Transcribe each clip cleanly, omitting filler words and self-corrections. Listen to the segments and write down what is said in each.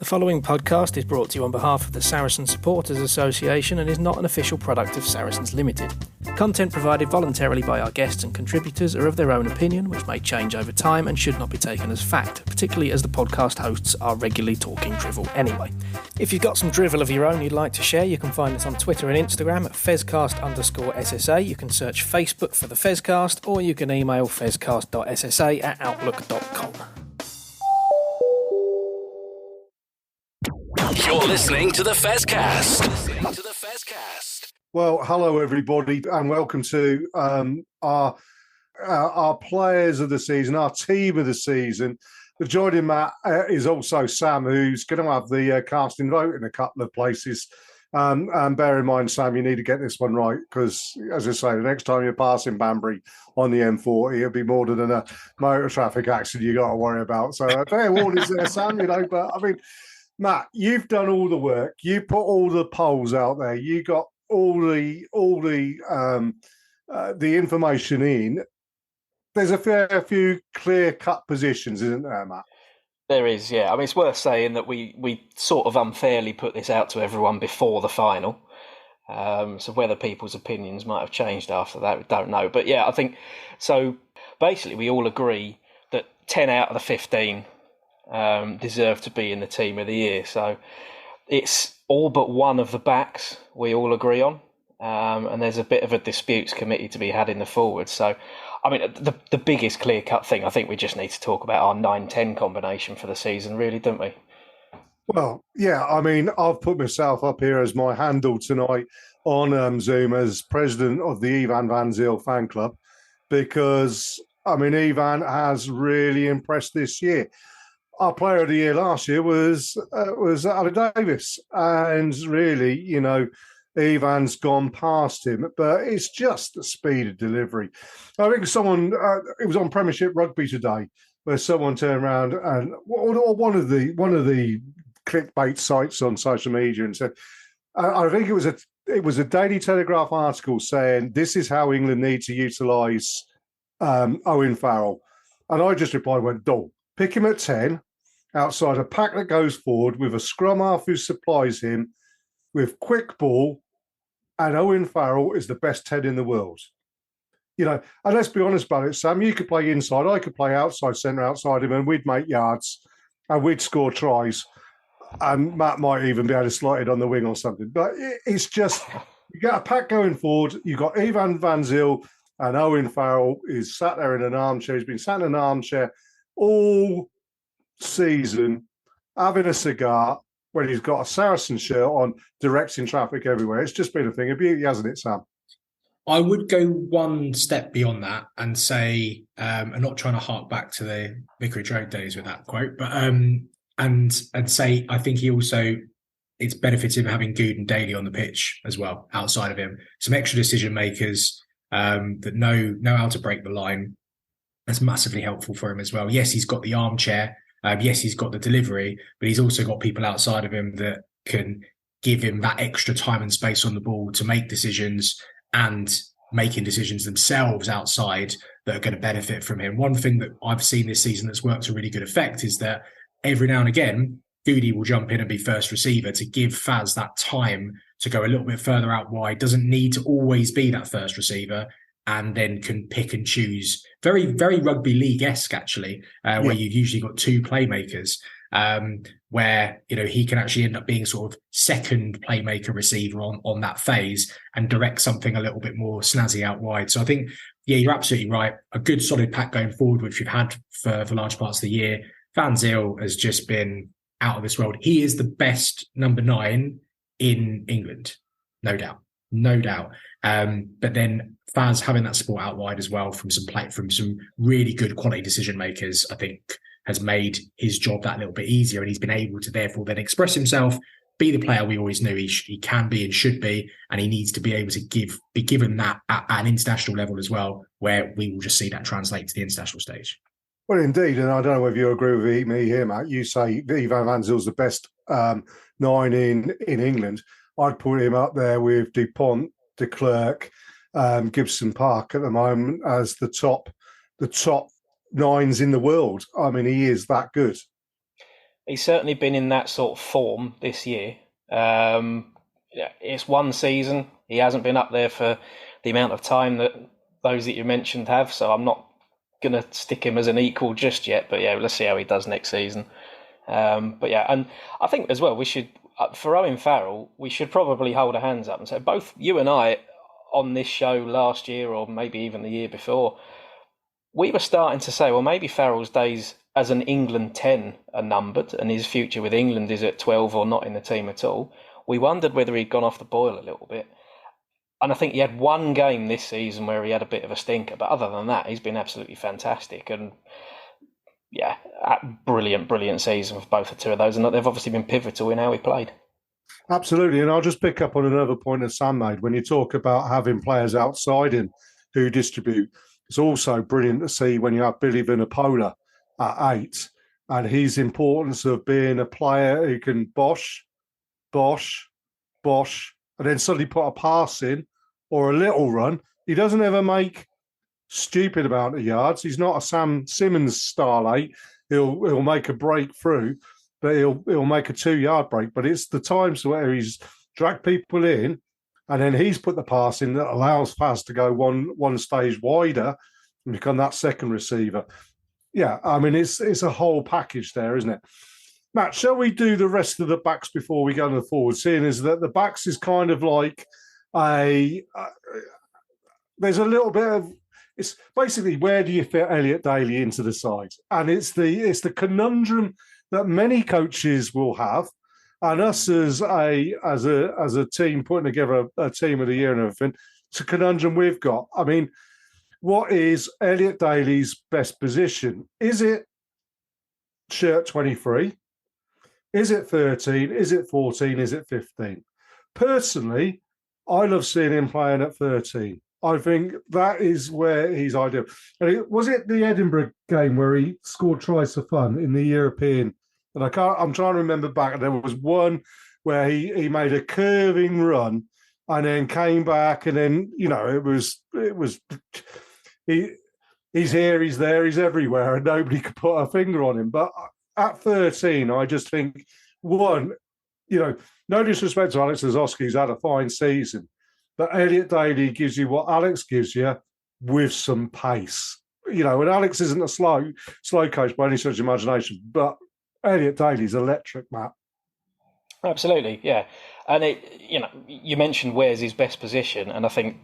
The following podcast is brought to you on behalf of the Saracens Supporters Association and is not an official product of Saracens Limited. Content provided voluntarily by our guests and contributors are of their own opinion, which may change over time and should not be taken as fact, particularly as the podcast hosts are regularly talking drivel anyway. If you've got some drivel of your own you'd like to share, you can find us on Twitter and Instagram at Fezcast_SSA. You can search Facebook for the Fezcast, or you can email fezcast.ssa@outlook.com. You're listening to the Fezcast. Well, hello everybody, and welcome to our players of the season, our team of the season. Joining Matt is also Sam, who's going to have the casting vote in a couple of places. And bear in mind, Sam, you need to get this one right because, as I say, the next time you're passing Banbury on the M40, it'll be more than a motor traffic accident you got to worry about. So fair warning there, Sam. But I mean, Matt, you've done all the work. You put all the polls out there. You got all the information in. There's a fair few clear-cut positions, isn't there, Matt? There is, yeah. I mean, it's worth saying that we sort of unfairly put this out to everyone before the final. So whether people's opinions might have changed after that, we don't know. But yeah, I think so. Basically, we all agree that 10 out of the 15 deserve to be in the team of the year. So it's all but one of the backs we all agree on. And there's a bit of a disputes committee to be had in the forwards. So, I mean, the biggest clear-cut thing, I think we just need to talk about our 9-10 combination for the season, really, don't we? Well, yeah, I mean, I've put myself up here as my handle tonight on Zoom as president of the Ivan Van Zyl fan club because, I mean, Ivan has really impressed this year. Our player of the year last year was Alec Davis, and really, you know, Ivan's gone past him, but it's just the speed of delivery. I think someone, it was on Premiership Rugby today, where someone turned around and or one of the clickbait sites on social media and said, I think it was a Daily Telegraph article saying this is how England need to utilise Owen Farrell, and I just replied, pick him at 10. Outside a pack that goes forward with a scrum half who supplies him with quick ball, and Owen Farrell is the best 10 in the world. You know, and let's be honest about it, Sam, you could play inside, I could play outside centre outside him, and we'd make yards and we'd score tries. And Matt might even be able to slot it on the wing or something. But it's just, you got a pack going forward, you've got Ivan Van Zyl, and Owen Farrell is sat there in an armchair. He's been sat in an armchair all season having a cigar when he's got a Saracen shirt on, directing traffic everywhere. It's just been a thing of beauty, hasn't it, Sam? I would go one step beyond that and say, I'm not trying to hark back to the Vicarage Road days with that quote, but and say I think he also, it's benefited him having Good and Daly on the pitch as well, outside of him. Some extra decision makers that know how to break the line. That's massively helpful for him as well. Yes, he's got the armchair. Yes, he's got the delivery, but he's also got people outside of him that can give him that extra time and space on the ball to make decisions and making decisions themselves outside that are going to benefit from him. One thing that I've seen this season that's worked to really good effect is that every now and again, Goody will jump in and be first receiver to give Faz that time to go a little bit further out wide. Doesn't need to always be that first receiver, and then can pick and choose. Very, very rugby league-esque, actually, where you've usually got two playmakers, where, you know, he can actually end up being sort of second playmaker receiver on that phase and direct something a little bit more snazzy out wide. So I think, yeah, you're absolutely right. A good solid pack going forward, which we've had for large parts of the year. Van Zyl has just been out of this world. He is the best number 9 in England, no doubt. But then Faz having that support out wide as well from some really good quality decision makers, I think has made his job that little bit easier, and he's been able to therefore then express himself, be the player we always knew he can be and should be, and he needs to be able to be given that at an international level as well, where we will just see that translate to the international stage. Well, indeed, and I don't know whether you agree with me here, Matt. You say Ivan Van Zyl's the best 9 in England. I'd put him up there with Dupont, de Klerk, Gibson Park at the moment as the top 9s in the world. I mean, he is that good. he's certainly been in that sort of form this year. It's one season. He hasn't been up there for the amount of time that those that you mentioned have, so I'm not going to stick him as an equal just yet. But yeah, let's see how he does next season. But yeah, and I think as well, we should, for Owen Farrell, we should probably hold our hands up and say, both you and I on this show last year, or maybe even the year before, we were starting to say, well, maybe Farrell's days as an England 10 are numbered and his future with England is at 12 or not in the team at all. We wondered whether he'd gone off the boil a little bit. And I think he had one game this season where he had a bit of a stinker. But other than that, he's been absolutely fantastic. And yeah, brilliant season for both the two of those. And they've obviously been pivotal in how he played. Absolutely. And I'll just pick up on another point that Sam made. When you talk about having players outside him who distribute, it's also brilliant to see when you have Billy Vunipola at 8 and his importance of being a player who can bosh, and then suddenly put a pass in or a little run. He doesn't ever make stupid amount of yards. He's not a Sam Simmons style 8. He'll make a breakthrough, but he'll make a 2-yard break. But it's the times where he's dragged people in and then he's put the pass in that allows Faz to go one stage wider and become that second receiver. Yeah, I mean, it's a whole package there, isn't it? Matt, shall we do the rest of the backs before we go to the forward? Seeing is that the backs is kind of like there's a little bit of, it's basically where do you fit Elliot Daly into the side? And it's the conundrum that many coaches will have, and us as a team putting together a team of the year and everything, it's a conundrum we've got. I mean, what is Elliot Daly's best position? Is it shirt 23? Is it 13? Is it 14? Is it 15? Personally, I love seeing him playing at 13. I think that is where he's ideal. And was it the Edinburgh game where he scored tries for fun in the European? And I'm trying to remember back. There was one where he made a curving run and then came back, and then it was he's here, he's there, he's everywhere, and nobody could put a finger on him. But at 13, I just think, one, no disrespect to Alex Lozowski, who's had a fine season, but Elliot Daly gives you what Alex gives you with some pace. And Alex isn't a slow coach by any stretch of imagination, but Elliot Daly's electric, Matt. Absolutely, yeah. And you mentioned where's his best position, and I think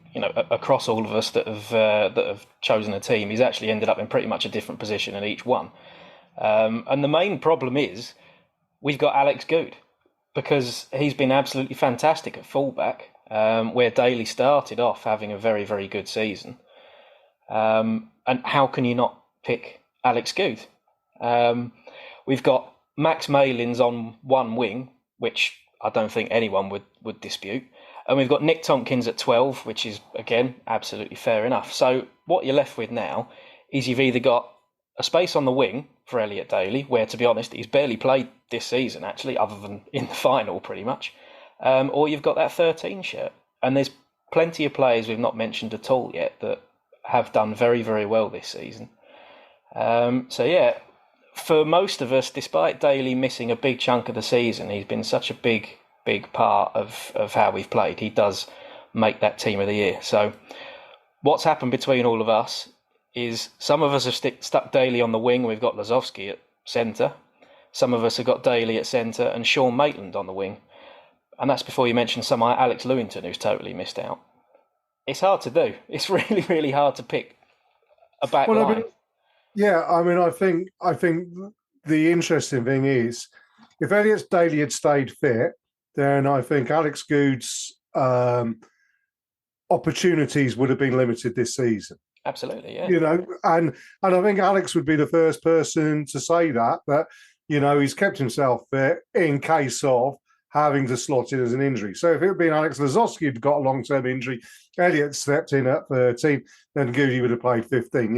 across all of us that have chosen a team, he's actually ended up in pretty much a different position in each one. And the main problem is we've got Alex Good, because he's been absolutely fantastic at fullback, where Daly started off having a very, very good season. And how can you not pick Alex Good? We've got Max Malins on one wing, which I don't think anyone would dispute. And we've got Nick Tompkins at 12, which is, again, absolutely fair enough. So what you're left with now is you've either got a space on the wing for Elliot Daly, where, to be honest, he's barely played this season, actually, other than in the final, pretty much. Or you've got that 13 shirt. And there's plenty of players we've not mentioned at all yet that have done very, very well this season. So, yeah, for most of us, despite Daly missing a big chunk of the season, he's been such a big part of how we've played. He does make that team of the year. So what's happened between all of us is some of us have stuck Daly on the wing. We've got Lozowski at centre. Some of us have got Daly at centre and Sean Maitland on the wing. And that's before you mention someone like Alex Lewington, who's totally missed out. It's hard to do. It's really, really hard to pick a back line. I think the interesting thing is, if Elliot Daly had stayed fit, then I think Alex Good's opportunities would have been limited this season. Absolutely, yeah. And I think Alex would be the first person to say that he's kept himself fit in case of having to slot in as an injury. So if it had been Alex Lozowski who'd got a long-term injury, Elliot stepped in at 13, then Goody would have played 15.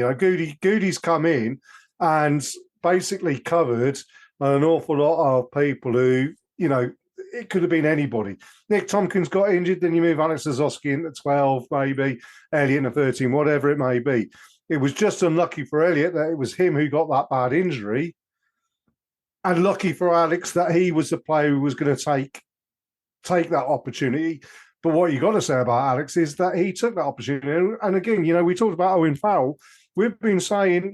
Goody's come in and basically covered an awful lot of people who, it could have been anybody. Nick Tompkins got injured, then you move Alex Lozowski into 12, maybe, Elliot into 13, whatever it may be. It was just unlucky for Elliot that it was him who got that bad injury. And lucky for Alex that he was the player who was going to take that opportunity. But what you got to say about Alex is that he took that opportunity. And again, we talked about Owen Farrell. We've been saying,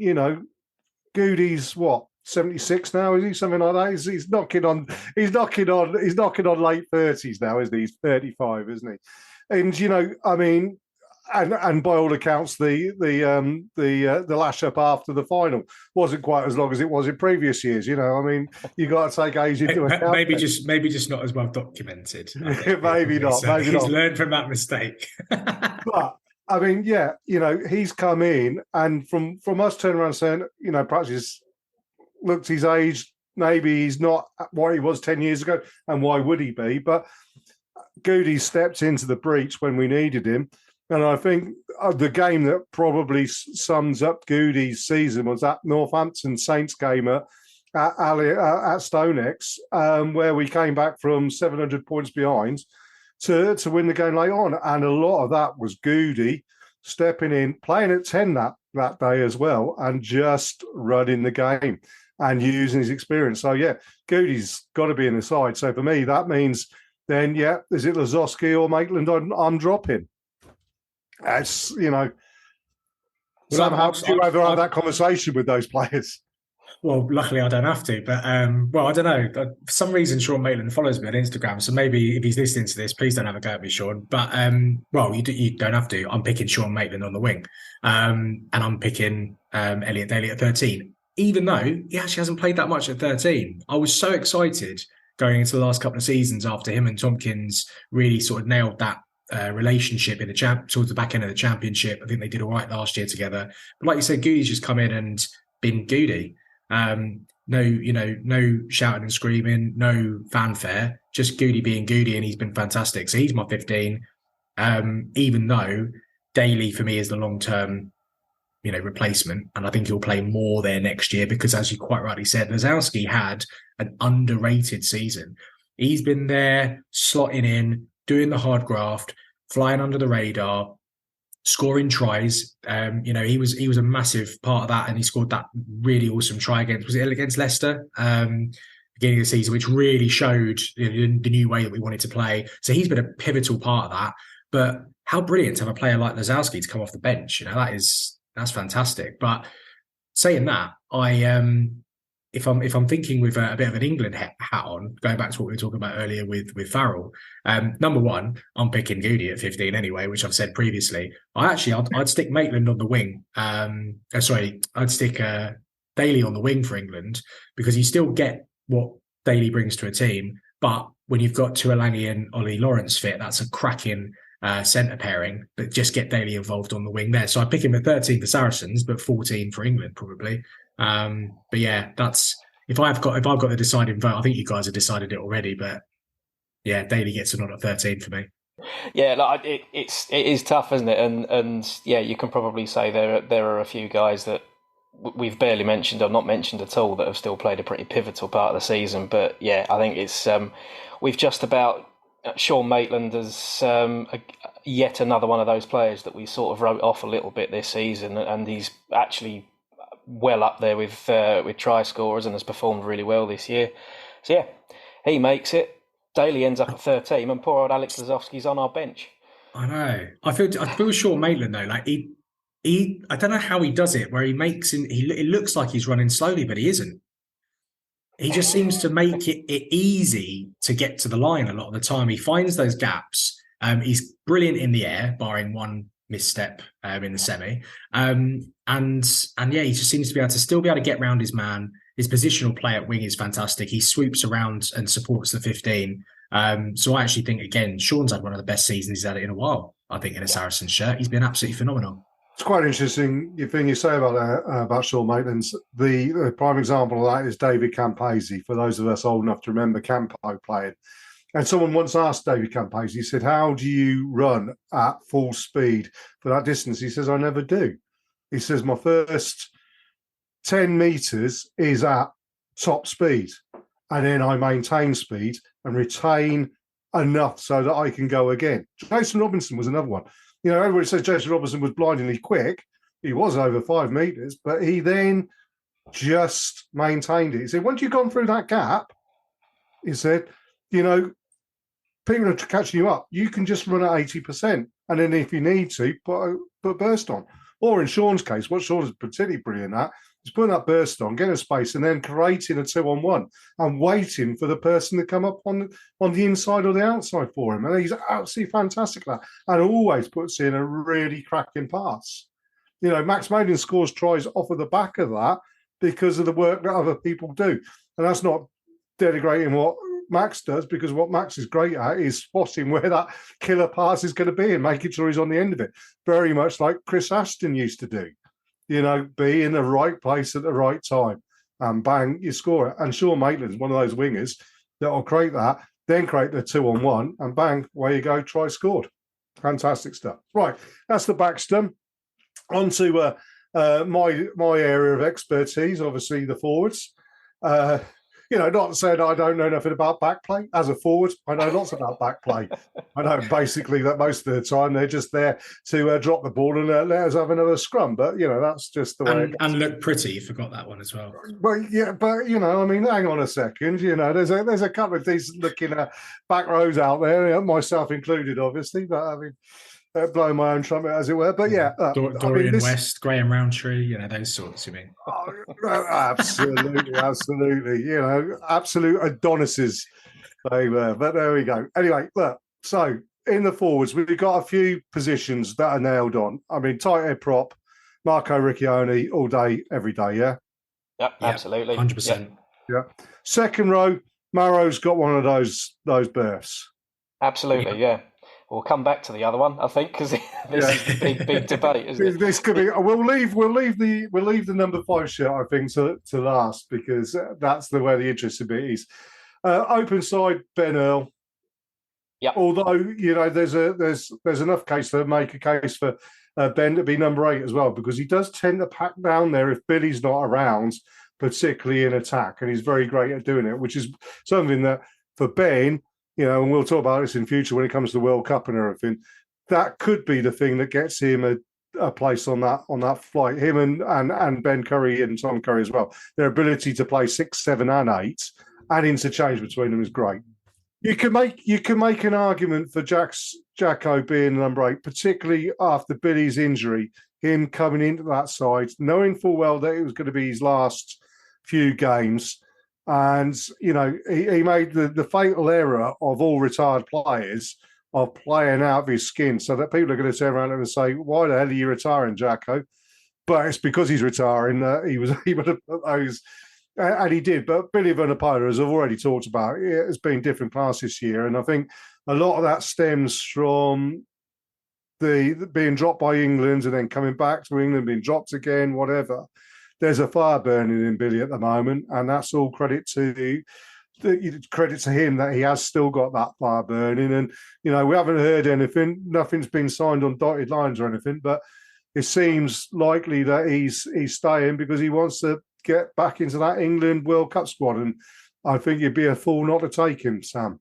Goody's what, 76 now, is he? Something like that. He's knocking on late 30s now, isn't he? He's 35, isn't he? And and by all accounts, the lash up after the final wasn't quite as long as it was in previous years. You got to take age into account. Maybe just not as well documented. Maybe not. Maybe he's not. learned from that mistake. But he's come in, and from us turning around saying, perhaps he's looked his age. Maybe he's not what he was 10 years ago, and why would he be? But Goody stepped into the breach when we needed him. And I think the game that probably sums up Goody's season was that Northampton Saints game at Stonex, where we came back from 700 points behind to win the game late on. And a lot of that was Goody stepping in, playing at 10 that day as well, and just running the game and using his experience. So, yeah, Goody's got to be in the side. So for me, that means then, is it Lazowski or Maitland I'm dropping? As somehow you ever have that conversation with those players? Well, luckily I don't have to, but I don't know. For some reason, Sean Maitland follows me on Instagram, so maybe if he's listening to this, please don't have a go at me, Sean. But you don't have to. I'm picking Sean Maitland on the wing, and I'm picking Elliot Daly at 13, even though he actually hasn't played that much at 13. I was so excited going into the last couple of seasons after him and Tompkins really sort of nailed that relationship in towards the back end of the championship. I think they did all right last year together. But like you said, Goody's just come in and been Goody. No shouting and screaming, no fanfare, just Goody being Goody, and he's been fantastic. So he's my 15. Even though Daly for me is the long-term, replacement, and I think he'll play more there next year because, as you quite rightly said, Lazowski had an underrated season. He's been there, slotting in, doing the hard graft, flying under the radar, scoring tries. He was a massive part of that, and he scored that really awesome try against Leicester beginning of the season, which really showed the new way that we wanted to play. So he's been a pivotal part of that. But how brilliant to have a player like Lazowski to come off the bench. That's fantastic. But saying that, if I'm thinking with a bit of an England hat on, going back to what we were talking about earlier with Farrell, number one, I'm picking Goody at 15 anyway, which I've said previously. I'd stick Maitland on the wing. I'd stick Daly on the wing for England, because you still get what Daly brings to a team. But when you've got Tuolangi and Ollie Lawrence fit, that's a cracking centre pairing. But just get Daly involved on the wing there. So I pick him at 13 for Saracens, but 14 for England probably. But yeah, that's if I've got the deciding vote. I think you guys have decided it already, but yeah, Daly gets a nod at 13 for me. Yeah, it is tough, isn't it? And yeah, you can probably say there are a few guys that we've barely mentioned or not mentioned at all that have still played a pretty pivotal part of the season. But yeah, I think it's we've just about Sean Maitland as yet another one of those players that we sort of wrote off a little bit this season, and he's actually well up there with try scorers and has performed really well this year. So yeah, he makes it. Daly ends up at 13, and poor old Alex Lazowski's on our bench. I know. I feel Sean Maitland though, like he I don't know how he does it, where he makes it looks like he's running slowly, but he isn't. He just seems to make it easy to get to the line a lot of the time. He finds those gaps. He's brilliant in the air, barring one misstep in the semi. And yeah, he just seems to be able to get around his man. His positional play at wing is fantastic. He swoops around and supports the 15. So I actually think, again, Sean's had one of the best seasons he's had it in a while. I think in a Saracens shirt, he's been absolutely phenomenal. It's quite interesting thing you say about Sean Maitland. The prime example of that is David Campese. For those of us old enough to remember Campo playing, and someone once asked David Campese, he said, "How do you run at full speed for that distance?" He says, "I never do." He says, "My first 10 meters is at top speed, and then I maintain speed and retain enough so that I can go again." Jason Robinson was another one. Everybody says Jason Robinson was blindingly quick. He was over 5 meters, but he then just maintained it. He said, once you've gone through that gap, he said, people are catching you up. You can just run at 80%. And then if you need to, put burst on. Or in Sean's case, what Sean is particularly brilliant at is putting that burst on, getting a space, and then creating a 2-on-1 and waiting for the person to come up on the inside or the outside for him. And he's absolutely fantastic at that. And always puts in a really cracking pass. Max Maiden scores tries off of the back of that because of the work that other people do. And that's not denigrating what Max does, because what Max is great at is spotting where that killer pass is going to be and making sure he's on the end of it. Very much like Chris Ashton used to do. Be in the right place at the right time and bang, you score it. And Sean Maitland's one of those wingers that will create that, then create the 2-on-1 and bang, away you go, try scored. Fantastic stuff. Right, that's the back stum. On to my area of expertise, obviously the forwards. Not saying I don't know nothing about back play. As a forward, I know lots about back play. I know basically that most of the time they're just there to drop the ball and let us have another scrum. But, that's just the way it goes. And look pretty. You forgot that one as well. Well, yeah, but, hang on a second. There's a couple of decent looking back rows out there, myself included, obviously. But, blowing my own trumpet, as it were. But yeah, Dorian West, Graham Roundtree, those sorts. You mean? Absolutely, absolutely. Absolute Adonises they were. But there we go. Anyway, look. So in the forwards, we've got a few positions that are nailed on. Tight head prop, Marco Riccioni, all day, every day. Yeah. Yep, absolutely, 100%. Yeah. Second row, Maro's got one of those berths. Absolutely, yeah. We'll come back to the other one, I think, because this is the big debate, isn't it? This could be. We'll leave the number 5 shirt, I think, to last, because that's where the interesting bit is. Open side, Ben Earl. Yeah. Although there's enough case to make a case for Ben to be number 8 as well, because he does tend to pack down there if Billy's not around, particularly in attack, and he's very great at doing it, which is something that for Ben. And we'll talk about this in future when it comes to the World Cup and everything. That could be the thing that gets him a place on that flight. Him and Ben Curry and Tom Curry as well. Their ability to play 6, 7, and 8 and interchange between them is great. You can make an argument for Jacko being number 8, particularly after Billy's injury. Him coming into that side, knowing full well that it was going to be his last few games. And, he made the fatal error of all retired players of playing out of his skin, so that people are going to turn around and say, why the hell are you retiring, Jacko? But it's because he's retiring. He was able to put those, and he did. But Billy Vunipola, as I've already talked about, it has been different class this year. And I think a lot of that stems from the being dropped by England and then coming back to England, being dropped again, whatever. There's a fire burning in Billy at the moment, and that's all credit to him that he has still got that fire burning. And we haven't heard anything; nothing's been signed on dotted lines or anything. But it seems likely that he's staying because he wants to get back into that England World Cup squad. And I think you'd be a fool not to take him, Sam.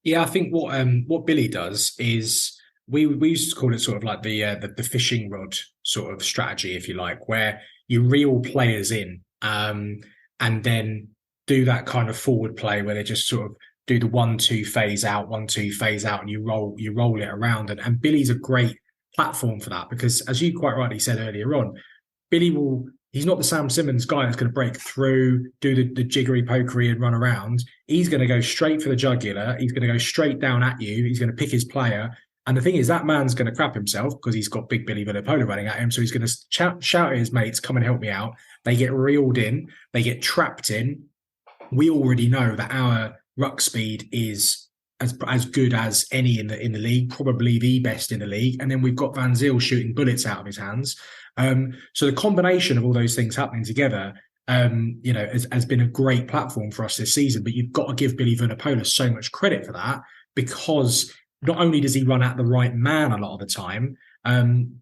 Yeah, I think what Billy does is we used to call it sort of like the fishing rod sort of strategy, if you like, where you reel players in and then do that kind of forward play where they just sort of do the 1-2 phase out, 1-2 phase out, and you roll it around. And Billy's a great platform for that because, as you quite rightly said earlier on, he's not the Sam Simmons guy that's going to break through, do the jiggery pokery and run around. He's going to go straight for the jugular. He's going to go straight down at you. He's going to pick his player. And the thing is, that man's going to crap himself because he's got Big Billy Vunipola running at him. So he's going to shout at his mates, come and help me out. They get reeled in. They get trapped in. We already know that our ruck speed is as good as any in the league, probably the best in the league. And then we've got Van Zyl shooting bullets out of his hands. So the combination of all those things happening together, has been a great platform for us this season. But you've got to give Billy Vunipola so much credit for that because not only does he run at the right man a lot of the time,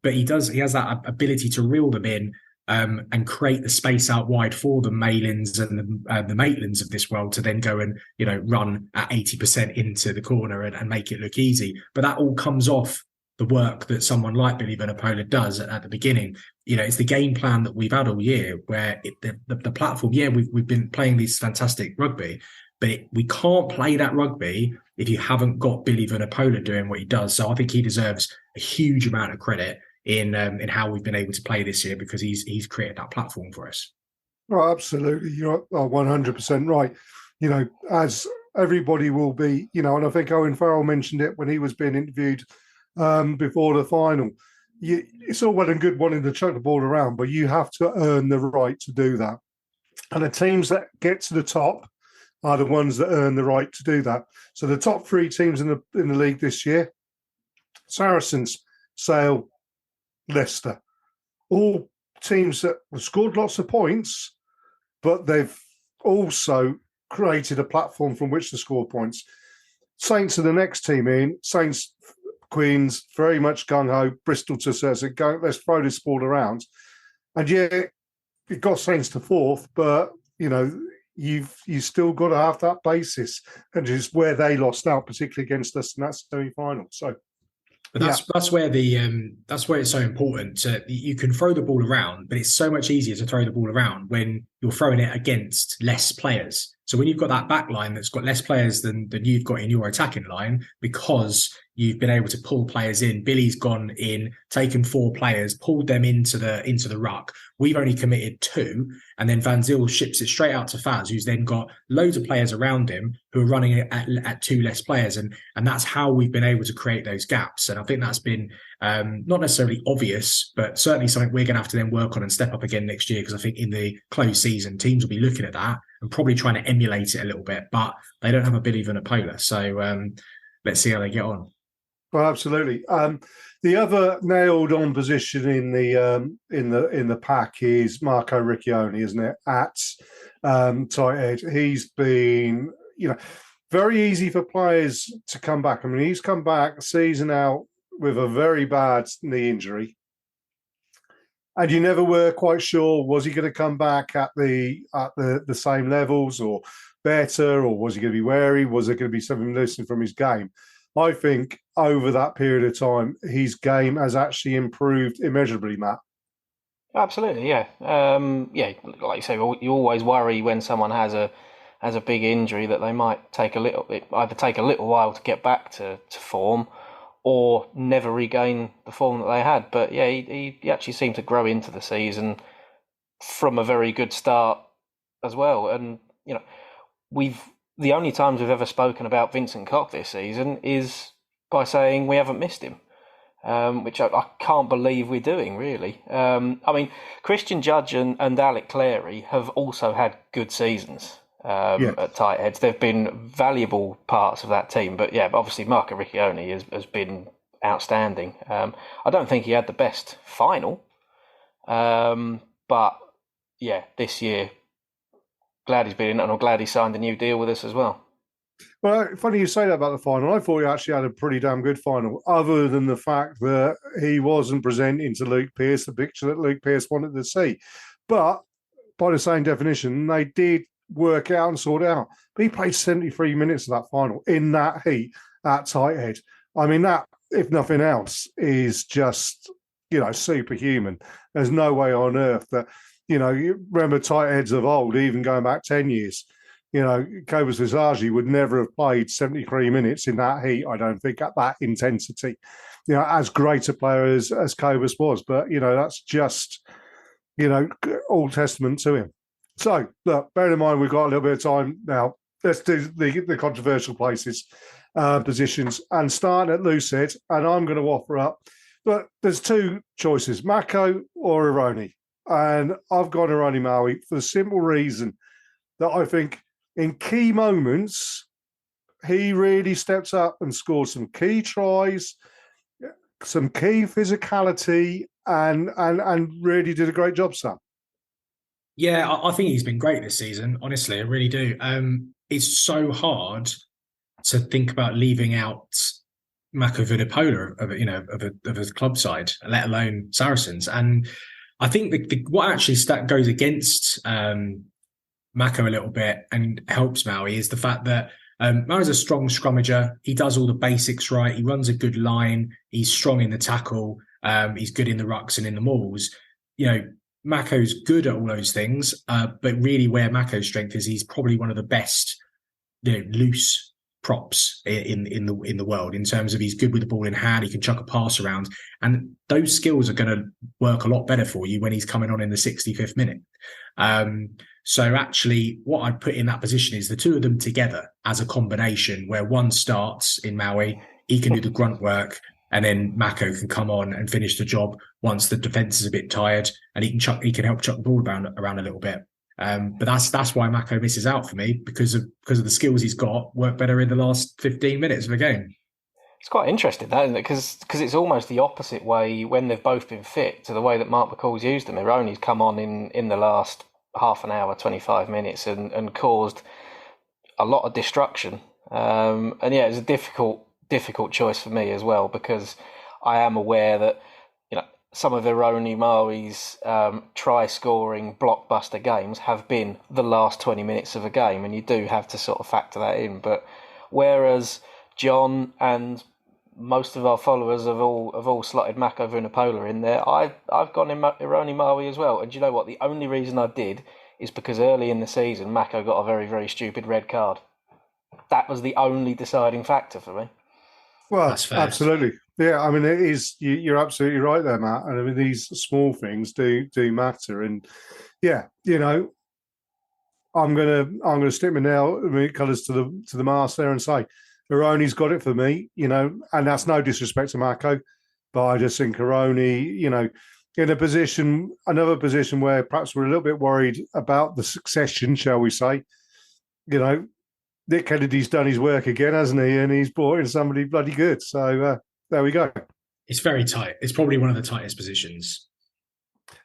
but he has that ability to reel them in and create the space out wide for the Malins and the Maitlands of this world to then go and run at 80% into the corner and make it look easy. But that all comes off the work that someone like Billy Vunipola does at the beginning. It's the game plan that we've had all year, where the platform. Yeah, we've been playing these fantastic rugby, but we can't play that rugby if you haven't got Billy Vunipola doing what he does. So I think he deserves a huge amount of credit in how we've been able to play this year, because he's created that platform for us. Oh, absolutely. You're 100% right. As everybody will be, and I think Owen Farrell mentioned it when he was being interviewed before the final. It's all well and good wanting to chuck the ball around, but you have to earn the right to do that. And the teams that get to the top are the ones that earn the right to do that. So the top 3 teams in the league this year: Saracens, Sale, Leicester. All teams that have scored lots of points, but they've also created a platform from which to score points. Saints are the next team in. Saints, Queens, very much gung-ho. Bristol to Sussex, let's throw this ball around. And yeah, you've got Saints to 4th, but, you've still got to have that basis. And just where they lost out, particularly against us in that semi-final. So, but that's where that's where it's so important. You can throw the ball around, but it's so much easier to throw the ball around when you're throwing it against less players. So when you've got that back line that's got less players than you've got in your attacking line, because you've been able to pull players in. Billy's gone in, taken 4 players, pulled them into the ruck. We've only committed 2, and then Van Zyl ships it straight out to Faz, who's then got loads of players around him who are running it at 2 less players, and that's how we've been able to create those gaps. And I think that's been not necessarily obvious, but certainly something we're going to have to then work on and step up again next year, because I think in the closed season, teams will be looking at that and probably trying to emulate it a little bit, but they don't have a Billy Vunipola, so let's see how they get on. Well, absolutely. The other nailed-on position in the pack is Marco Riccioni, isn't it? At tight head, he's been, very easy for players to come back. I mean, he's come back season out with a very bad knee injury, and you never were quite sure, was he going to come back at the same levels or better, or was he going to be wary? Was there going to be something missing from his game? I think over that period of time, his game has actually improved immeasurably, Matt. Absolutely, yeah. Like you say, you always worry when someone has a big injury that they might either take a little while to get back to form, or never regain the form that they had. But yeah, he actually seemed to grow into the season from a very good start as well. And the only times we've ever spoken about Vincent Koch this season is by saying we haven't missed him, which I can't believe we're doing, really. Christian Judge and Alec Clary have also had good seasons at tight heads. They've been valuable parts of that team. But yeah, obviously Marco Riccioni has been outstanding. I don't think he had the best final, but yeah, this year, glad he's been in, and I'm glad he signed a new deal with us as well. Well, funny you say that about the final. I thought he actually had a pretty damn good final, other than the fact that he wasn't presenting to Luke Pearce the picture that Luke Pearce wanted to see. But by the same definition, they did work out and sort it out. But he played 73 minutes of that final in that heat at tight head. I mean, that, if nothing else, is just, superhuman. There's no way on earth that, you remember tight heads of old, even going back 10 years. Cobus Visagi would never have played 73 minutes in that heat, I don't think, at that intensity. As great a player as Cobus was. But, that's just, all testament to him. So, look, bear in mind, we've got a little bit of time now. Let's do the controversial positions. And starting at loose head, and I'm going to offer up, but there's 2 choices, Mako or Ironi. And I've gone Ironi Maui for the simple reason that I think in key moments, he really steps up and scored some key tries, some key physicality, and really did a great job, Sam. Yeah, I think he's been great this season. Honestly, I really do. It's so hard to think about leaving out Mako Vunipola of his club side, let alone Saracens. And I think what actually goes against Mako a little bit and helps Maui is the fact that Murray's a strong scrummager. He does all the basics right. He runs a good line. He's strong in the tackle. He's good in the rucks and in the mauls. Mako's good at all those things, but really where Mako's strength is, he's probably one of the best loose props in the world, in terms of he's good with the ball in hand. He can chuck a pass around, and those skills are going to work a lot better for you when he's coming on in the 65th minute. So actually what I'd put in that position is the two of them together as a combination, where one starts in Maui, he can do the grunt work, and then Mako can come on and finish the job once the defence is a bit tired, and he can help chuck the ball around a little bit. But that's why Mako misses out for me, because of the skills he's got work better in the last 15 minutes of a game. It's quite interesting, that, isn't it? Because it's almost the opposite way when they've both been fit to the way that Mark McCall's used them. Ironi's come on in the last half an hour, 25 minutes, and caused a lot of destruction. And yeah, it's a difficult choice for me as well, because I am aware that some of Ironi Maui's try-scoring blockbuster games have been the last 20 minutes of a game, and you do have to sort of factor that in. But whereas John and most of our followers have all slotted Mako Vunipola in there, I've gone in Ironi Maui as well. And do you know what? The only reason I did is because early in the season, Mako got a very, very stupid red card. That was the only deciding factor for me. Well, absolutely. Yeah, I mean, it is. You're absolutely right there, Matt. And I mean, these small things do matter. And yeah, I'm gonna stick my colours to the mast there and say, Ironi's got it for me. And that's no disrespect to Mako, but I just think Ironi, in another position where perhaps we're a little bit worried about the succession, shall we say? Nick Kennedy's done his work again, hasn't he? And he's brought in somebody bloody good. So there we go. It's very tight. It's probably one of the tightest positions.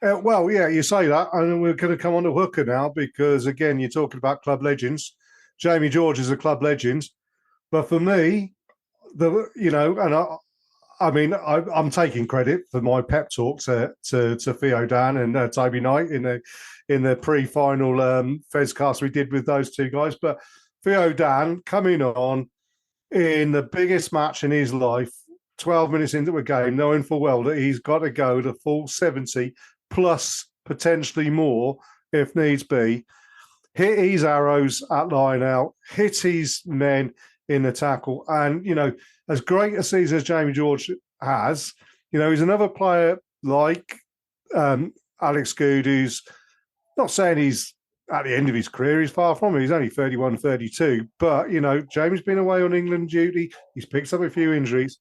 Well, yeah, you say that. And we're going to come on to hooker now, because, again, you're talking about club legends. Jamie George is a club legend. But for me, I'm taking credit for my pep talk to Theo Dan and Toby Knight in the pre-final Fezcast we did with those two guys. But Theo Dan coming on in the biggest match in his life, 12 minutes into a game, knowing full well that he's got to go the full 70 plus potentially more if needs be, hit his arrows at line out, hit his men in the tackle. And, as great a season as Jamie George has, he's another player like Alex Good, who's not saying he's at the end of his career. He's far from it. He's only 31, 32. But, Jamie's been away on England duty. He's picked up a few injuries.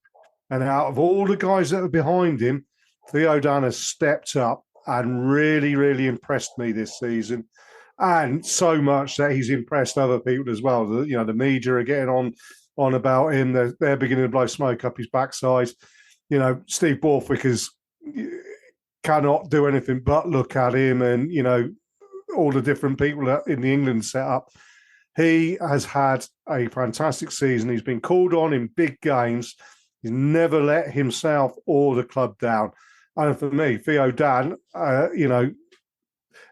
And out of all the guys that are behind him, Theo Dan has stepped up and really, really impressed me this season. And so much that he's impressed other people as well. The media are getting on about him. They're beginning to blow smoke up his backside. Steve Borthwick cannot do anything but look at him, and, all the different people in the England setup. He has had a fantastic season. He's been called on in big games. He's never let himself or the club down. And for me, Theo Dan,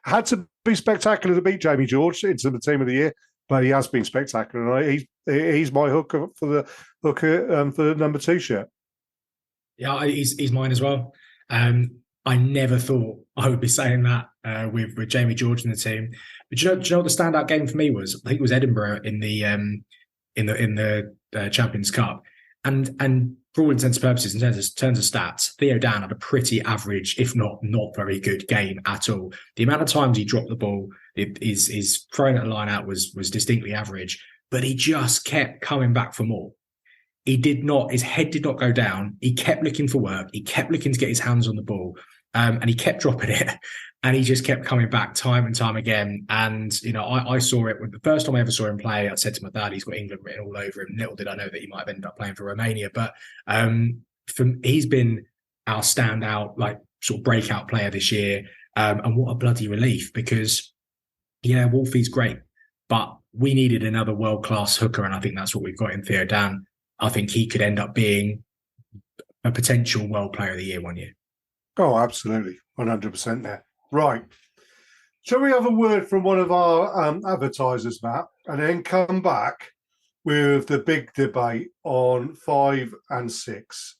had to be spectacular to beat Jamie George into the team of the year, but he has been spectacular. And he's my hooker for the number 2 shirt. Yeah, he's mine as well. I never thought I would be saying that with Jamie George in the team. But do you know what the standout game for me was? I think it was Edinburgh in the Champions Cup. And for all intents and purposes, in terms of stats, Theo Dan had a pretty average, if not very good game at all. The amount of times he dropped the ball, his throwing at the line out was distinctly average, but he just kept coming back for more. His head did not go down. He kept looking for work. He kept looking to get his hands on the ball. And he kept dropping it, and he just kept coming back time and time again. And, I saw it the first time I ever saw him play. I said to my dad, he's got England written all over him. Little did I know that he might have ended up playing for Romania. But he's been our standout, sort of breakout player this year. And what a bloody relief, because, Wolfie's great, but we needed another world-class hooker, and I think that's what we've got in Theo Dan. I think he could end up being a potential World Player of the Year one year. Oh, absolutely. 100% there. Right. Shall we have a word from one of our advertisers, Matt, and then come back with the big debate on 5 and 6.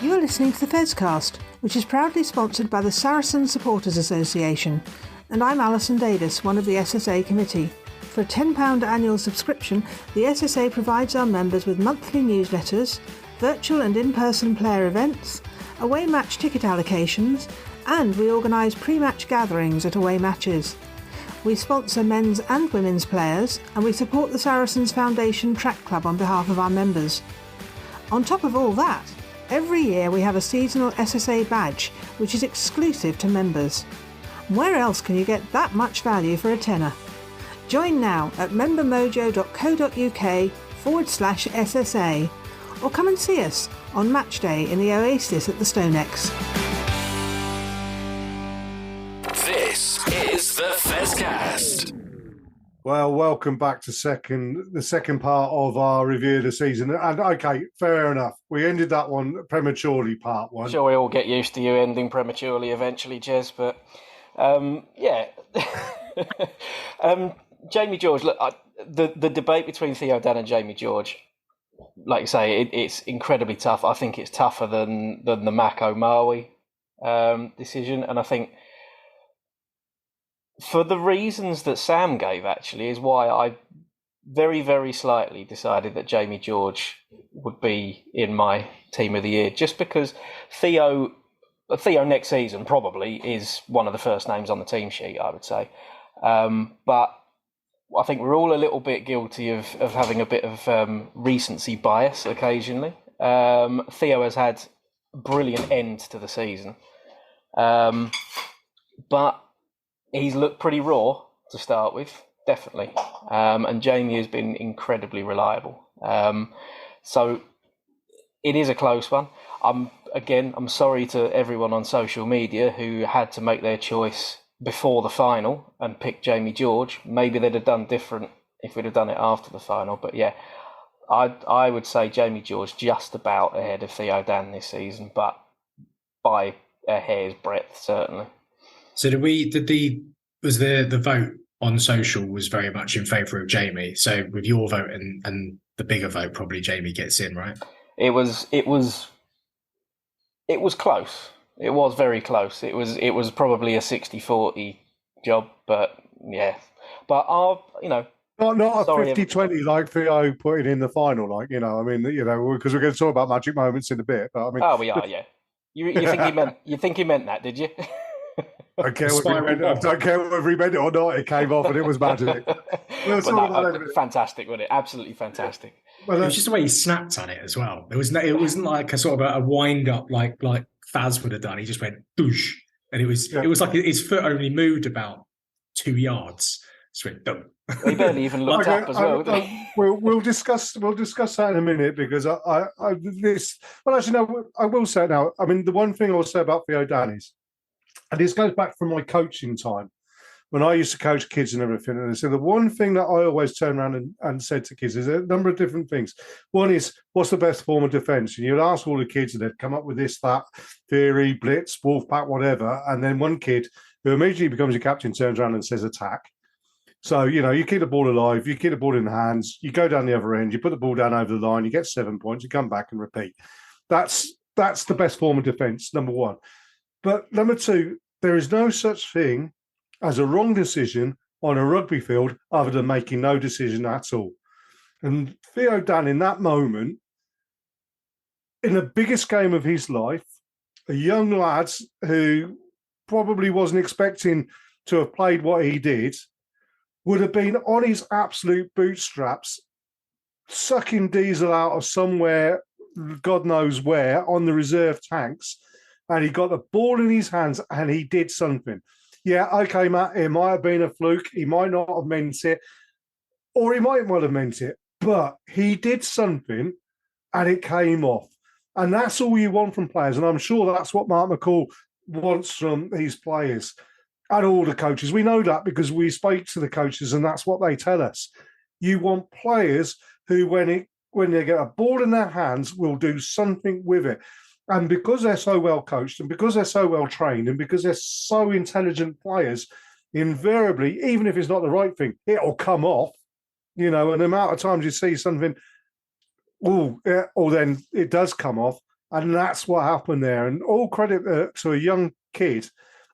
You are listening to the Fezcast, which is proudly sponsored by the Saracens Supporters Association, and I'm Alison Davis, one of the SSA committee. For a £10 annual subscription, the SSA provides our members with monthly newsletters, virtual and in-person player events, away match ticket allocations, and we organise pre-match gatherings at away matches. We sponsor men's and women's players, and we support the Saracens Foundation Track Club on behalf of our members. On top of all that, every year we have a seasonal SSA badge, which is exclusive to members. Where else can you get that much value for a tenner? Join now at membermojo.co.uk/SSA, or come and see us on match day in the Oasis at the Stonex. This is the Fezcast. Well, welcome back to the second part of our review of the season. And okay, fair enough. We ended that one prematurely, part one. Sure, we all get used to you ending prematurely eventually, Jez, but yeah. Jamie George, look, the debate between Theo Dan and Jamie George, like you say, it's incredibly tough. I think it's tougher than the Mako Maui decision, and I think for the reasons that Sam gave, actually, is why I very, very slightly decided that Jamie George would be in my team of the year, just because Theo next season probably is one of the first names on the team sheet, I would say. But I think we're all a little bit guilty of having a bit of recency bias occasionally. Theo has had a brilliant end to the season. But he's looked pretty raw to start with, definitely. And Jamie has been incredibly reliable. So it is a close one. I'm sorry to everyone on social media who had to make their choice before the final and pick Jamie George. Maybe they'd have done different if we'd have done it after the final. But yeah, I would say Jamie George just about ahead of Theo Dan this season, but by a hair's breadth, certainly. So was the vote on social was very much in favour of Jamie. So with your vote and the bigger vote, probably Jamie gets in, right? It was close. It was very close. It was probably a 60-40 job, but yeah. But not a 50-20 like Theo put it in the final, because we're going to talk about magic moments in a bit. But I mean, we are, yeah. You think he meant that, did you? I don't care whether he meant it or not. It came off and it was magic. Fantastic, wasn't it? Absolutely fantastic. Well, it was just the way he snapped on it as well. It wasn't like a sort of a wind up like Faz would have done. He just went boosh, and it was like his foot only moved about 2 yards. Just went dum. He barely even looked up as well. We'll discuss that in a minute, because I will say it now. I mean, the one thing I'll say about Theo Dan is, and this goes back from my coaching time, when I used to coach kids and everything. And so the one thing that I always turn around and said to kids is a number of different things. One is, what's the best form of defence? And you'd ask all the kids, and they'd come up with this, that, theory, blitz, wolf pack, whatever. And then one kid who immediately becomes your captain turns around and says attack. So, you keep the ball alive, you keep the ball in the hands, you go down the other end, you put the ball down over the line, you get 7 points, you come back and repeat. That's the best form of defence, number one. But number two, there is no such thing as a wrong decision on a rugby field other than making no decision at all. And Theo Dan, in that moment, in the biggest game of his life, a young lad who probably wasn't expecting to have played what he did, would have been on his absolute bootstraps, sucking diesel out of somewhere, God knows where, on the reserve tanks, and he got the ball in his hands and he did something. Yeah, okay, Matt, it might have been a fluke. He might not have meant it, or he might well have meant it, but he did something and it came off. And that's all you want from players. And I'm sure that's what Mark McCall wants from his players and all the coaches. We know that because we speak to the coaches and that's what they tell us. You want players who, when when they get a ball in their hands, will do something with it. And because they're so well coached and because they're so well trained and because they're so intelligent players, invariably, even if it's not the right thing, it'll come off, and the amount of times you see something, or then it does come off. And that's what happened there. And all credit to a young kid.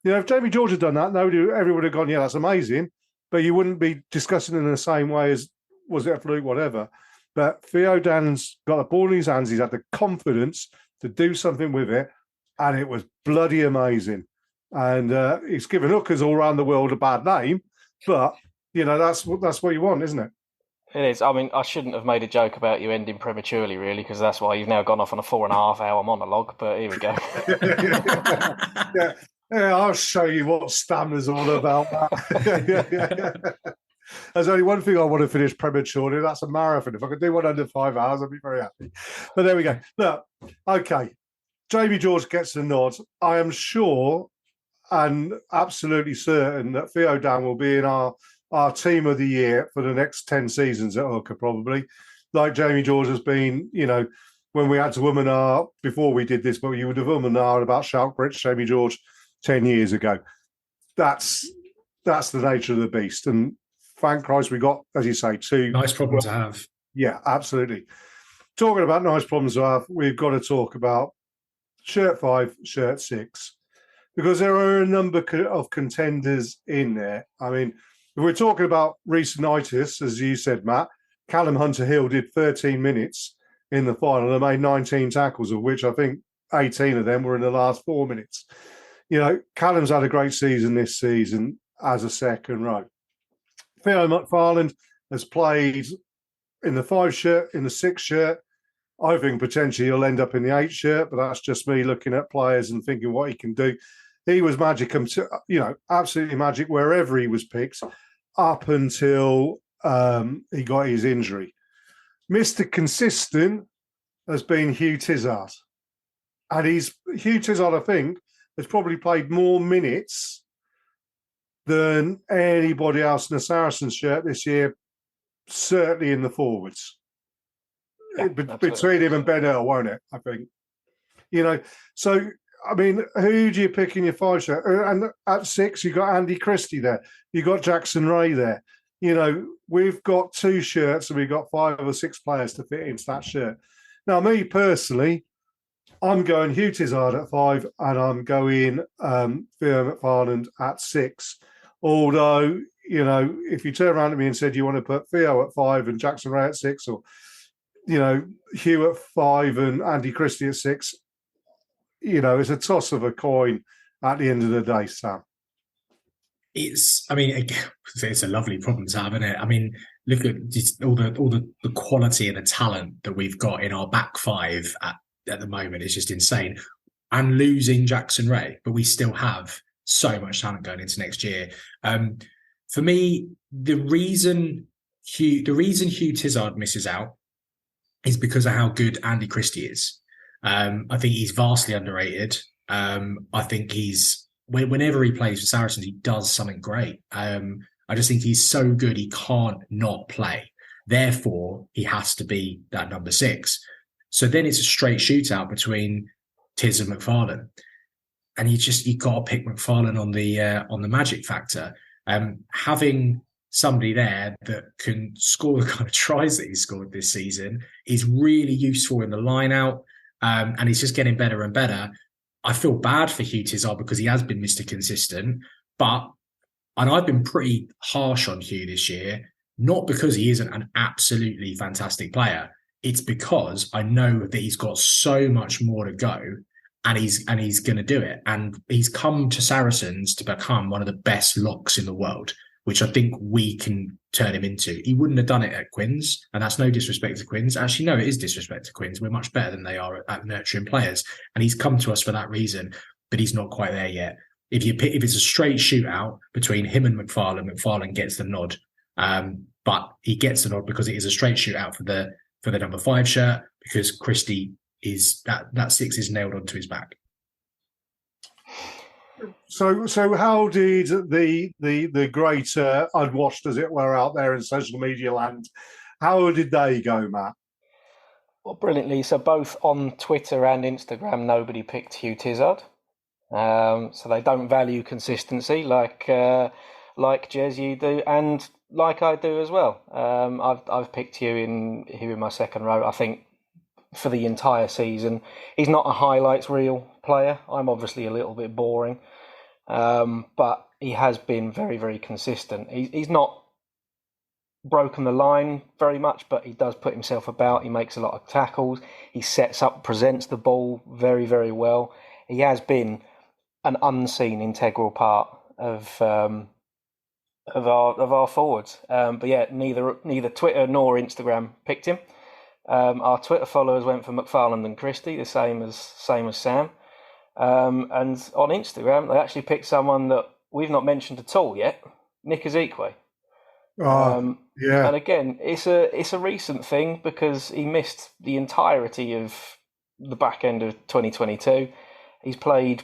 If Jamie George had done that, everyone would have gone, yeah, that's amazing. But you wouldn't be discussing it in the same way as, was it a fluke, whatever. But Theo Dan's got the ball in his hands. He's had the confidence to do something with it. And it was bloody amazing. And he's given hookers all around the world a bad name. But, that's what you want, isn't it? It is. I mean, I shouldn't have made a joke about you ending prematurely, really, because that's why you've now gone off on a 4.5-hour monologue. But here we go. Yeah, I'll show you what stamina's all about. There's only one thing I want to finish prematurely. That's a marathon. If I could do one under 5 hours, I'd be very happy. But there we go. Look, okay. Jamie George gets the nod. I am sure and absolutely certain that Theo Dan will be in our team of the year for the next 10 seasons at hooker, probably. Like Jamie George has been, when we had to woman before we did this, but you would have woman about Shalkbridge, Jamie George 10 years ago. That's the nature of the beast. And thank Christ we got, as you say, two. Nice problem to have. Yeah, absolutely. Talking about nice problems to have, we've got to talk about shirt 5, shirt 6, because there are a number of contenders in there. I mean, if we're talking about recentitis, as you said, Matt, Callum Hunter-Hill did 13 minutes in the final and made 19 tackles, of which I think 18 of them were in the last 4 minutes. Callum's had a great season this season as a second row. Theo McFarland has played in the 5 shirt, in the 6 shirt. I think potentially he'll end up in the 8 shirt, but that's just me looking at players and thinking what he can do. He was magic, absolutely magic wherever he was picked up until he got his injury. Mr. Consistent has been Hugh Tizard. And Hugh Tizard, I think, has probably played more minutes than anybody else in the Saracens shirt this year, certainly in the forwards. Yeah, between him and Ben Earl, won't it? I think. So, I mean, who do you pick in your 5 shirt? And at 6, you've got Andy Christie there. You've got Jackson Ray there. We've got 2 shirts and we've got 5 or 6 players to fit into that shirt. Now, me personally, I'm going Hugh Tizard at 5 and I'm going Theo McFarland at 6. Although, if you turn around to me and said you want to put Theo at 5 and Jackson Ray at 6, or, Hugh at 5 and Andy Christie at 6, it's a toss of a coin at the end of the day, Sam. It's a lovely problem to have, isn't it? I mean, look at all the quality and the talent that we've got in our back 5 at the moment. It's just insane. And losing Jackson Ray, but we still have so much talent going into next year. For me, the reason Hugh Tizard misses out is because of how good Andy Christie is. I think he's vastly underrated. I think whenever he plays for Saracens, he does something great. I just think he's so good, he can't not play. Therefore, he has to be that number 6. So then it's a straight shootout between Tiz and McFarlane. And you got to pick McFarlane on the magic factor. Having somebody there that can score the kind of tries that he's scored this season is really useful in the line out. And he's just getting better and better. I feel bad for Hugh Tizard because he has been Mr. Consistent, and I've been pretty harsh on Hugh this year, not because he isn't an absolutely fantastic player. It's because I know that he's got so much more to go, and he's going to do it. And he's come to Saracens to become one of the best locks in the world, which I think we can turn him into. He wouldn't have done it at Quins, and that's no disrespect to Quins. Actually, no, it is disrespect to Quins. We're much better than they are at nurturing players, and he's come to us for that reason, but he's not quite there yet. If it's a straight shootout between him and McFarlane gets the nod, but he gets the nod because it is a straight shootout for the number 5 shirt, because Christie is that 6 is nailed onto his back. So how did the great unwashed, as it were, out there in social media land, how did they go, Matt? Well, brilliantly. So both on Twitter and Instagram, nobody picked Hugh Tizard. So they don't value consistency like Jez you do, and like I do as well. I've picked Hugh in my second row. I think for the entire season, he's not a highlights reel player. I'm obviously a little bit boring, but he has been very, very consistent. He's not broken the line very much, but he does put himself about. He makes a lot of tackles. He sets up, presents the ball very, very well. He has been an unseen integral part of our forwards. But yeah, neither Twitter nor Instagram picked him. Our Twitter followers went for McFarland and Christie, the same as Sam. And on Instagram, they actually picked someone that we've not mentioned at all yet, Nick Ezekwe. Yeah. And again, it's a recent thing because he missed the entirety of the back end of 2022. He's played,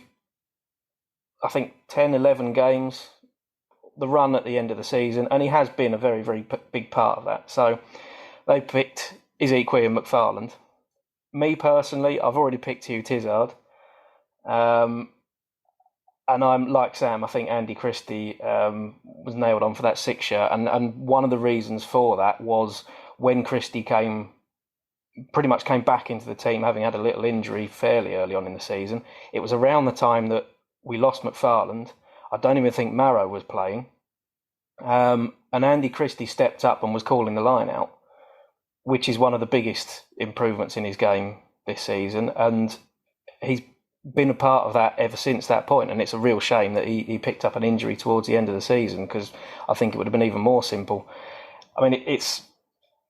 I think, 10, 11 games, the run at the end of the season, and he has been a very, very big part of that. So they picked Ezekwe and McFarland. Me personally, I've already picked Hugh Tizard. And I'm like Sam, I think Andy Christie was nailed on for that 6 shirt. And one of the reasons for that was when Christie pretty much came back into the team, having had a little injury fairly early on in the season. It was around the time that we lost McFarland. I don't even think Marrow was playing. And Andy Christie stepped up and was calling the line out, which is one of the biggest improvements in his game this season. And he's been a part of that ever since that point, and it's a real shame that he picked up an injury towards the end of the season, because I think it would have been even more simple. I mean, it's,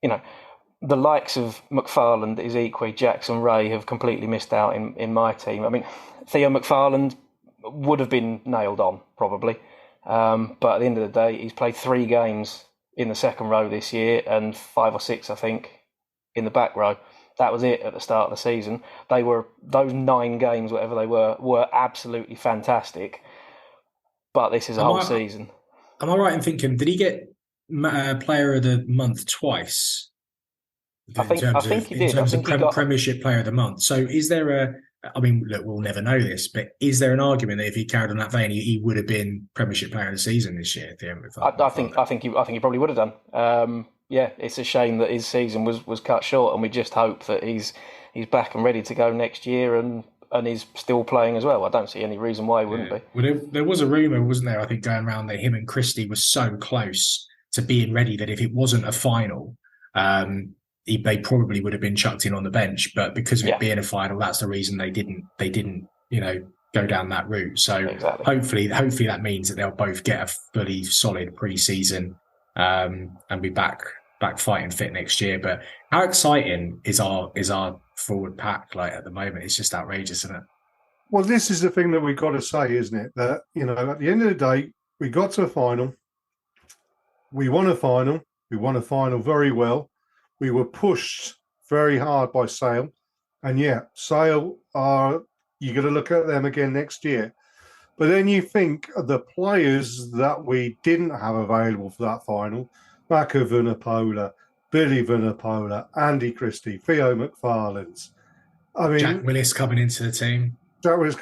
the likes of McFarland, Ezekwe, Jackson, Ray have completely missed out in my team. I mean, Theo McFarland would have been nailed on, probably. But at the end of the day, he's played 3 games in the second row this year and 5 or 6, I think, in the back row. That was it at the start of the season. Those 9 games, whatever they were absolutely fantastic. But this is a whole season. Am I right in thinking, did he get Player of the Month twice? I think he did. In terms of Premiership Player of the Month. So is there look, we'll never know this, but is there an argument that if he carried on that vein, he would have been Premiership Player of the Season this year? I think he probably would have done. Yeah, it's a shame that his season was cut short, and we just hope that he's back and ready to go next year and is still playing as well. I don't see any reason why he wouldn't be. Well, there was a rumour, wasn't there, I think, going around that him and Christie were so close to being ready that if it wasn't a final, they probably would have been chucked in on the bench. But because of it being a final, that's the reason they didn't go down that route. So exactly. hopefully that means that they'll both get a fully solid pre-season and be back fighting fit next year. But how exciting is our forward pack like at the moment? It's just outrageous, isn't it? Well, this is the thing that we've got to say, isn't it? That, at the end of the day, we got to a final. We won a final. We won a final very well. We were pushed very hard by Sale. And Sale you got to look at them again next year. But then you think of the players that we didn't have available for that final: Maka Vunipola, Billy Vunipola, Andy Christie, Theo McFarland. I mean, Jack Willis coming into the team. Jack Willis,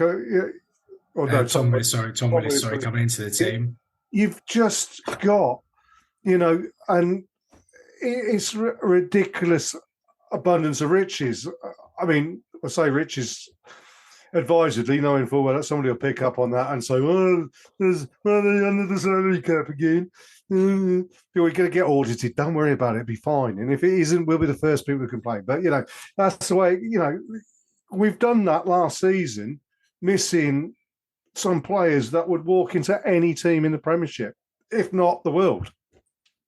Tom Willis, coming into the team. You've just got, and it's ridiculous abundance of riches. I mean, I say riches advisedly, knowing full well that somebody will pick up on that and say, they're under the salary cap again. We're going to get audited. Don't worry about it. It'll be fine. And if it isn't, we'll be the first people to complain. But, that's the way, we've done that last season, missing some players that would walk into any team in the Premiership, if not the world.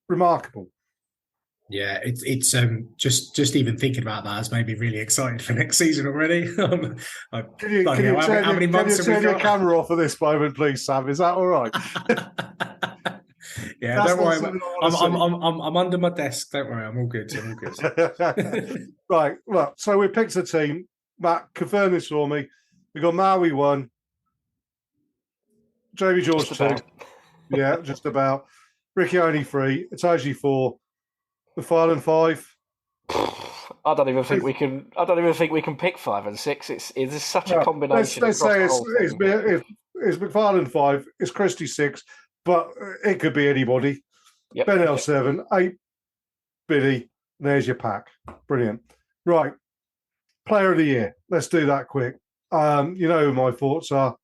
Remarkable. Yeah, it's just even thinking about that has made me really excited for next season already. Can you turn your camera off at this moment, please, Sam? Is that all right? Yeah, don't worry. I'm under my desk. Don't worry, I'm all good. Right. Well, so we picked a team. Matt, confirm this for me. We got Maui 1, Jamie George 2. Yeah, just about. Ricky only 3. Itaji 4. McFarland 5. I don't even think we can. I don't even think we can pick 5 and 6. It's such a combination. Let's say it's McFarlane 5, it's Christie 6, but it could be anybody. Yep. Ben 7, 8, Billy. There's your pack. Brilliant. Right, Player of the Year. Let's do that quick. You know who my thoughts are: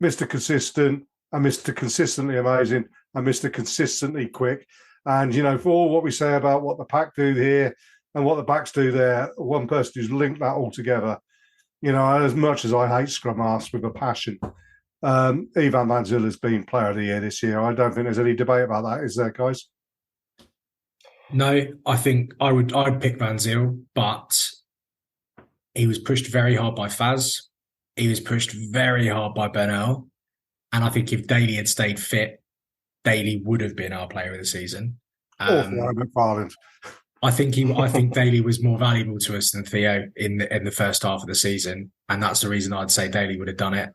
Mr. Consistent, and Mr. Consistently Amazing, and Mr. Consistently Quick. And for all what we say about what the pack do here and what the backs do there, one person who's linked that all together. As much as I hate Scrum Halves with a passion, Ivan Van Zyl has been Player of the Year this year. I don't think there's any debate about that, is there, guys? No, I think I'd pick Van Zyl, but he was pushed very hard by Faz. He was pushed very hard by Bernal. And I think if Daly had stayed fit, Daly would have been our Player of the Season. McFarland. I think Daly was more valuable to us than Theo in the first half of the season, and that's the reason I'd say Daly would have done it.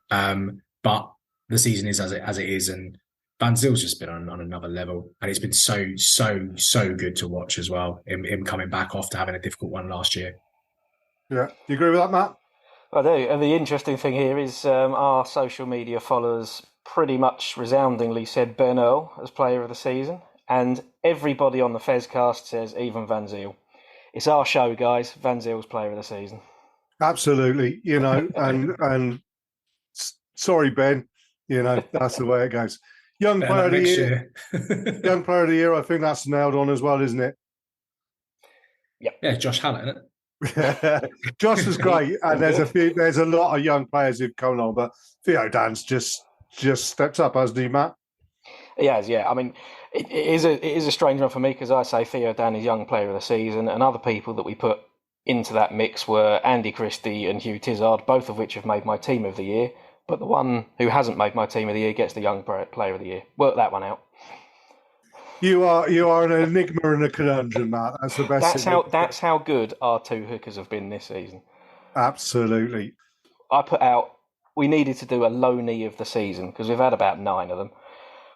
But the season is as it is, and Van Zyl's just been on another level, and it's been so good to watch as well. Him coming back after having a difficult one last year. Yeah, do you agree with that, Matt? I do. And the interesting thing here is our social media followers pretty much resoundingly said Bernal as Player of the Season. And everybody on the Fezcast says even Van Zyl. It's our show, guys. Van Zyl's Player of the Season. Absolutely, and sorry, Ben, that's the way it goes. Young Player of the Year. Young Player of the Year, I think that's nailed on as well, isn't it? Yep. Yeah, Josh Hallett, isn't it? Josh was great, and there's a lot of young players who've come on, but Theo Dan's just stepped up, hasn't he, Matt? He has, yeah. I mean, it is a strange one for me because I say Theo Dan is Young Player of the Season, and other people that we put into that mix were Andy Christie and Hugh Tizard, both of which have made my Team of the Year. But the one who hasn't made my Team of the Year gets the Young Player of the Year. Work that one out. You are an enigma and a conundrum, Matt. That's the best. That's how good our two hookers have been this season. Absolutely. I put out. We needed to do a low knee of the season because we've had about 9 of them.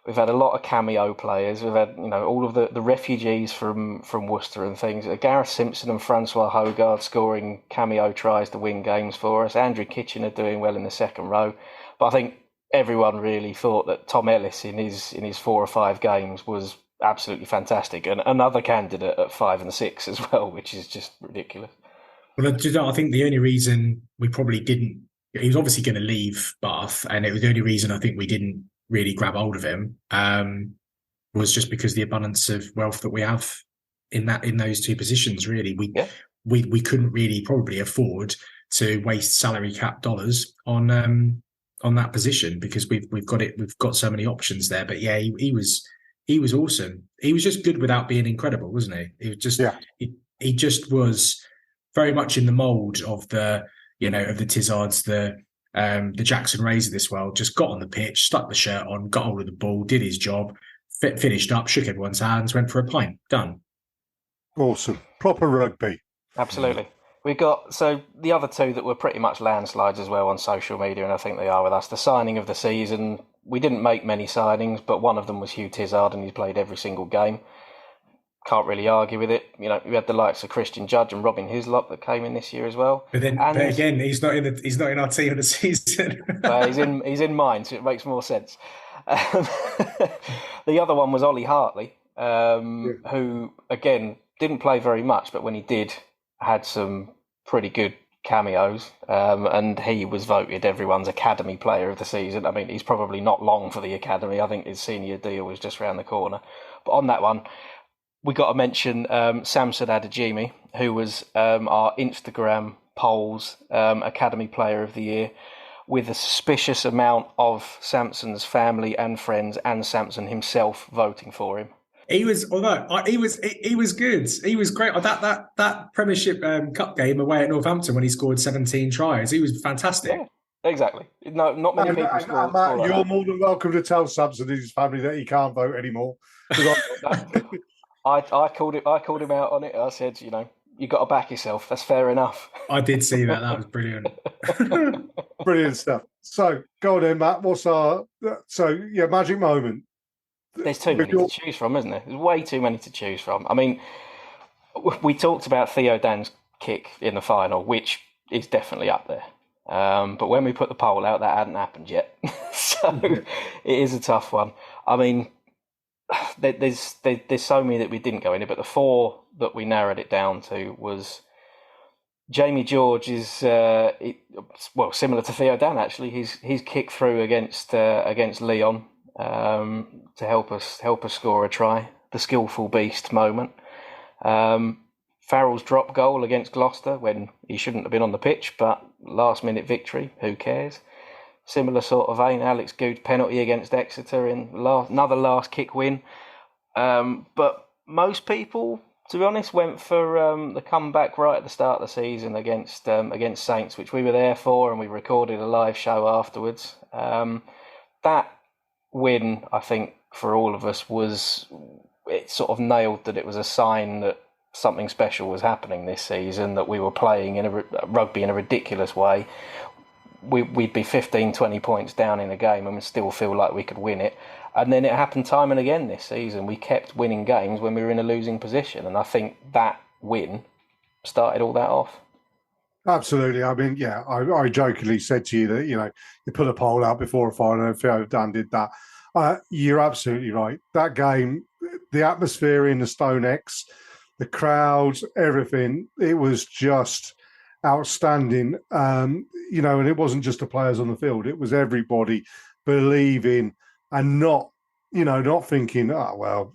We've had a lot of cameo players. We've had, all of the refugees from Worcester and things. Gareth Simpson and Francois Hogarth scoring cameo tries to win games for us. Andrew Kitchener doing well in the second row. But I think everyone really thought that Tom Ellis in his 4 or 5 games was absolutely fantastic, and another candidate at 5 and 6 as well, which is just ridiculous. Well, I think the only reason we probably didn't, he was obviously going to leave Bath, and it was the only reason I think we didn't really grab hold of him was just because the abundance of wealth that we have in those 2 positions. Really, we couldn't really probably afford to waste salary cap dollars on that position because we've got so many options there. But yeah, he was awesome. He was just good without being incredible, wasn't he? He was just he just was very much in the mould of the of the Tizards, the Jackson Rays of this world. Just got on the pitch, stuck the shirt on, got hold of the ball, did his job, finished up, shook everyone's hands, went for a pint, done. Awesome, proper rugby. Absolutely. We got the other 2 that were pretty much landslides as well on social media, and I think they are with us. The signing of the season. We didn't make many signings, but one of them was Hugh Tizard, and he's played every single game. Can't really argue with it. We had the likes of Christian Judge and Robin Hislop that came in this year as well. But again, he's not in our team of the season. He's in mine, so it makes more sense. The other one was Ollie Hartley, who again didn't play very much, but when he did, had some pretty good cameos, and he was voted everyone's Academy Player of the Season. I mean, he's probably not long for the Academy. I think his senior deal was just around the corner. But on that one, we got to mention Samson Adejimi, who was our Instagram polls Academy Player of the Year, with a suspicious amount of Samson's family and friends and Samson himself voting for him. He was good. He was great. That Premiership Cup game away at Northampton when he scored 17 tries, he was fantastic. Yeah, exactly. No, not many people scored. Matt, you're more than welcome to tell Samson and his family that he can't vote anymore. I called him out on it. I said, you got to back yourself. That's fair enough. I did see that. That was brilliant. Brilliant stuff. So go on then, Matt. What's our magic moment? There's too many to choose from, isn't there? There's way too many to choose from. I mean, we talked about Theo Dan's kick in the final, which is definitely up there. But when we put the poll out, that hadn't happened yet. So it is a tough one. I mean, there's so many that we didn't go into, but the 4 that we narrowed it down to was Jamie George is similar to Theo Dan actually. He's kicked through against Leon to help us score a try. The skillful beast moment. Farrell's drop goal against Gloucester when he shouldn't have been on the pitch, but last minute victory, who cares? Similar sort of vein, Alex Good's penalty against Exeter in another last kick win. But most people, to be honest, went for the comeback right at the start of the season against Saints, which we were there for, and we recorded a live show afterwards. That win, I think, for all of us it sort of nailed that it was a sign that something special was happening this season, that we were playing rugby in a ridiculous way. We'd be 15, 20 points down in a game and still feel like we could win it. And then it happened time and again this season. We kept winning games when we were in a losing position. And I think that win started all that off. Absolutely. I mean, yeah, I jokingly said to you that, you put a poll out before a final and Theo Dan did that. You're absolutely right. That game, the atmosphere in the Stone X, the crowds, everything, it was just outstanding. And it wasn't just the players on the field. It was everybody believing and not thinking, oh, well,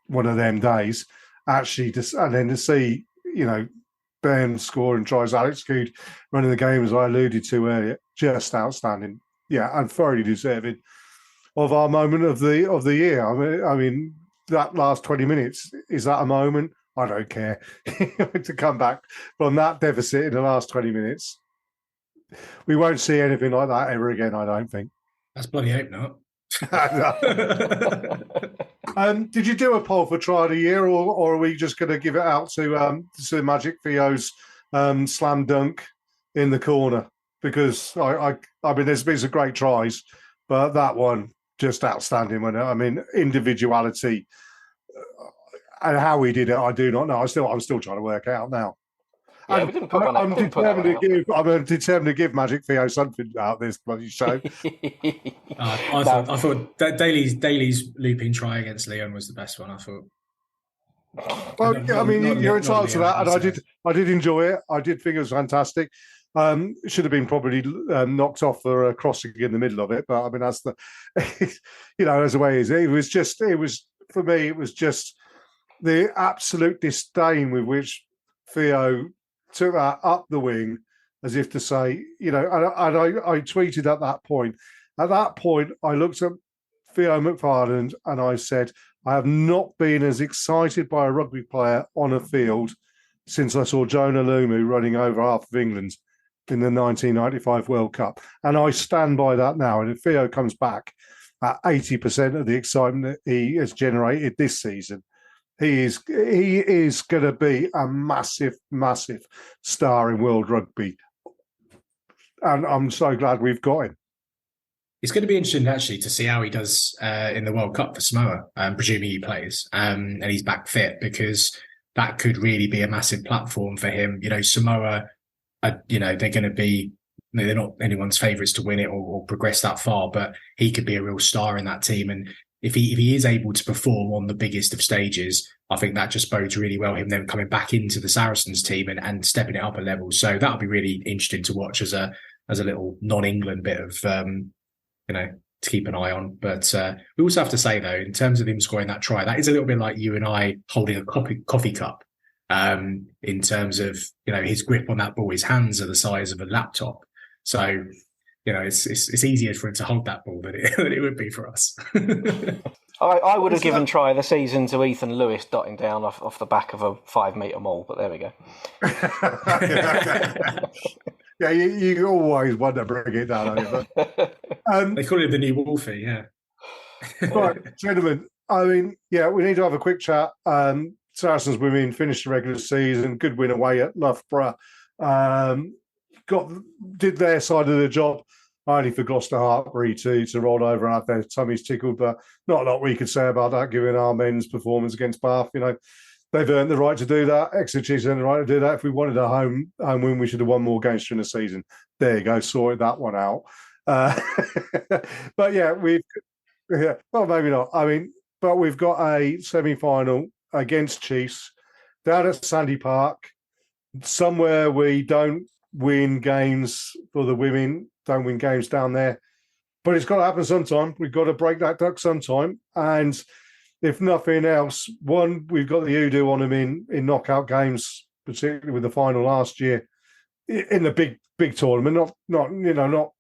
one of them days. Actually, and then to see, Ben scoring tries, Alex Good running the game, as I alluded to earlier, just outstanding. Yeah, and thoroughly deserving of our moment of the year. I mean, that last 20 minutes, is that a moment? I don't care. To come back from that deficit in the last 20 minutes, we won't see anything like that ever again, I don't think. Let's bloody hope not. Did you do a poll for Try of the Year, or are we just going to give it out to Magic Theo's slam dunk in the corner? Because I mean, there's been some great tries, but that one just outstanding. I mean, individuality and how he did it, I do not know. I'm still trying to work it out now. Yeah, we didn't put one out. I'm determined to give Magic Theo something out of this bloody show. I thought that Daly's looping try against Leon was the best one. I thought. Well, yeah, I mean, you're entitled to that, and I did enjoy it. I did think it was fantastic. It should have been probably knocked off for a crossing in the middle of it, but I mean, that's that's the way it is. It was for me, it was just the absolute disdain with which Theo took that up the wing, as if to say, and I tweeted at that point. At that point, I looked at Theo McFarland and I said, I have not been as excited by a rugby player on a field since I saw Jonah Lumu running over half of England in the 1995 World Cup. And I stand by that now. And if Theo comes back at 80% of the excitement that he has generated this season, he is going to be a massive, massive star in world rugby. And I'm so glad we've got him. It's going to be interesting, actually, to see how he does in the World Cup for Samoa, presuming he plays and he's back fit, because that could really be a massive platform for him. Samoa, they're going to be, they're not anyone's favourites to win it or progress that far, but he could be a real star in that team. And if he is able to perform on the biggest of stages, I think that just bodes really well, him then coming back into the Saracens team and stepping it up a level. So that'll be really interesting to watch as a little non-England bit of, to keep an eye on. But we also have to say, though, in terms of him scoring that try, that is a little bit like you and I holding a coffee cup in terms of, his grip on that ball. His hands are the size of a laptop. So, it's easier for him to hold that ball than it would be for us. I would have given try of the season to Ethan Lewis dotting down off the back of a 5-metre maul, but there we go. Yeah, you always want to bring it down. They call it the new Wolfie, yeah. Right, gentlemen, I mean, yeah, we need to have a quick chat. Saracens Women finished the regular season, good win away at Loughborough. Did their side of the job, only for Gloucester Hartbury to roll over and have their tummies tickled, but not a lot we could say about that given our men's performance against Bath. they've earned the right to do that. Exeter's earned the right to do that. If we wanted a home win, we should have won more games during the season. There you go, sorted that one out. But yeah, well, maybe not. I mean, but we've got a semi-final against Chiefs down at Sandy Park, somewhere we don't win games for the women, don't win games down there. But it's got to happen sometime. We've got to break that duck sometime. And if nothing else, one, we've got the hoodoo on them in knockout games, particularly with the final last year in the big tournament. Not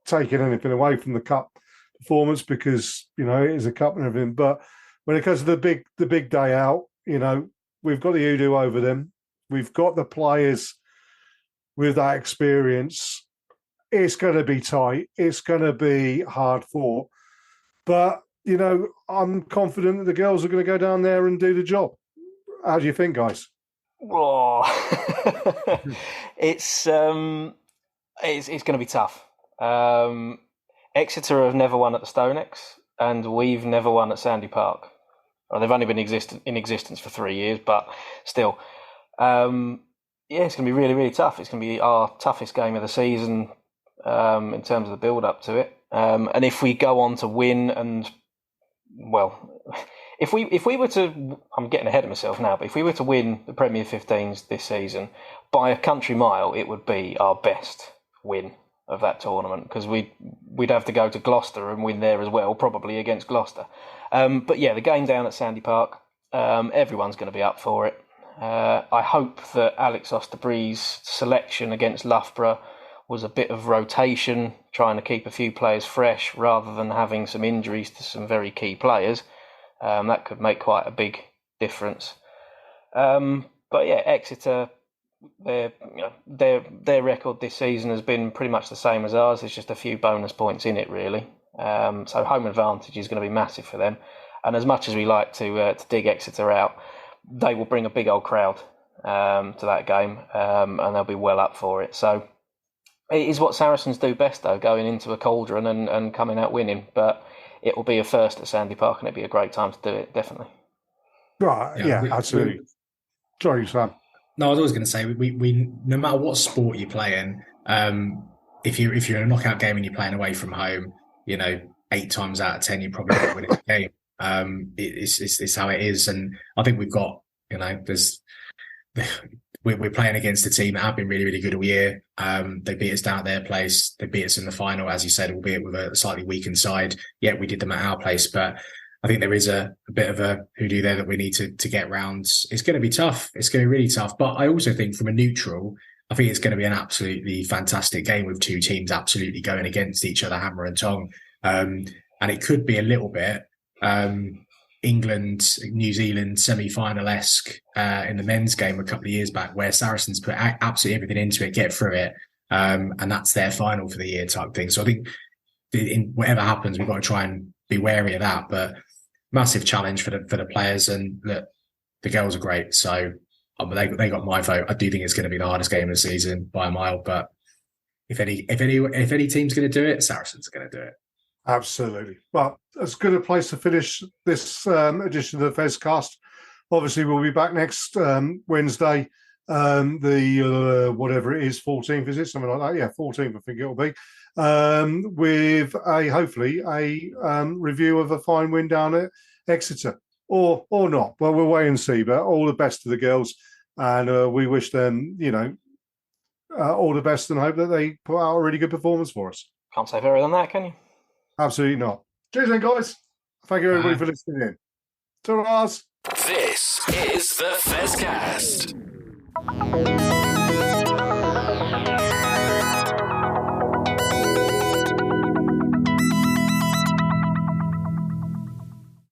taking anything away from the cup performance, because it is a cup and everything. But when it comes to the big day out, we've got the hoodoo over them. We've got the players with that experience. It's going to be tight. It's going to be hard fought. But, I'm confident that the girls are going to go down there and do the job. How do you think, guys? Oh, it's going to be tough. Exeter have never won at the Stonex, and we've never won at Sandy Park. Well, they've only been in existence for 3 years, but still. It's going to be really, really tough. It's going to be our toughest game of the season in terms of the build-up to it. And if we go on to win, and if we were to, I'm getting ahead of myself now, but if we were to win the Premier 15s this season by a country mile, it would be our best win of that tournament, because we'd have to go to Gloucester and win there as well, probably against Gloucester. But yeah, the game down at Sandy Park, everyone's going to be up for it. I hope that Alex Osterbree's selection against Loughborough was a bit of rotation, trying to keep a few players fresh rather than having some injuries to some very key players. That could make quite a big difference. But yeah, Exeter, their record this season has been pretty much the same as ours. There's just a few bonus points in it, really. So home advantage is going to be massive for them. And as much as we like to dig Exeter out, they will bring a big old crowd to that game, and they'll be well up for it. So it is what Saracens do best, though, going into a cauldron and coming out winning. But it will be a first at Sandy Park, and it'll be a great time to do it, definitely. Right, yeah, absolutely. Sorry, Sam. No, I was always going to say, we no matter what sport you play in, if you're in a knockout game and you're playing away from home, 8 times out of 10 you're probably not winning the game. It's how it is, and I think we've got we're playing against a team that have been really, really good all year. They beat us down at their place. They beat us in the final, as you said, albeit with a slightly weakened side. Yet we did them at our place, but I think there is a bit of a hoodoo there that we need to get round. It's going to be tough. It's going to be really tough. But I also think from a neutral, I think it's going to be an absolutely fantastic game with two teams absolutely going against each other, hammer and tong. And it could be a little bit England, New Zealand semi-final-esque in the men's game a couple of years back, where Saracens put absolutely everything into it, get through it, and that's their final for the year type thing. So I think in whatever happens, we've got to try and be wary of that. But massive challenge for the players, and look, the girls are great. So they got my vote. I do think it's going to be the hardest game of the season by a mile. But if any team's going to do it, Saracens are going to do it. Absolutely. Well, as good a place to finish this edition of the Fezcast. Obviously, we'll be back next Wednesday, the whatever it is, 14th, is it? Something like that. Yeah, 14th, I think it'll be. With hopefully a review of a fine win down at Exeter, or not. Well, we'll wait and see. But all the best to the girls, and we wish them, all the best, and hope that they put out a really good performance for us. Can't say better than that, can you? Absolutely not. Cheers, then, guys. Thank you, everybody, for listening in. Ta-ra. This is the Fezcast.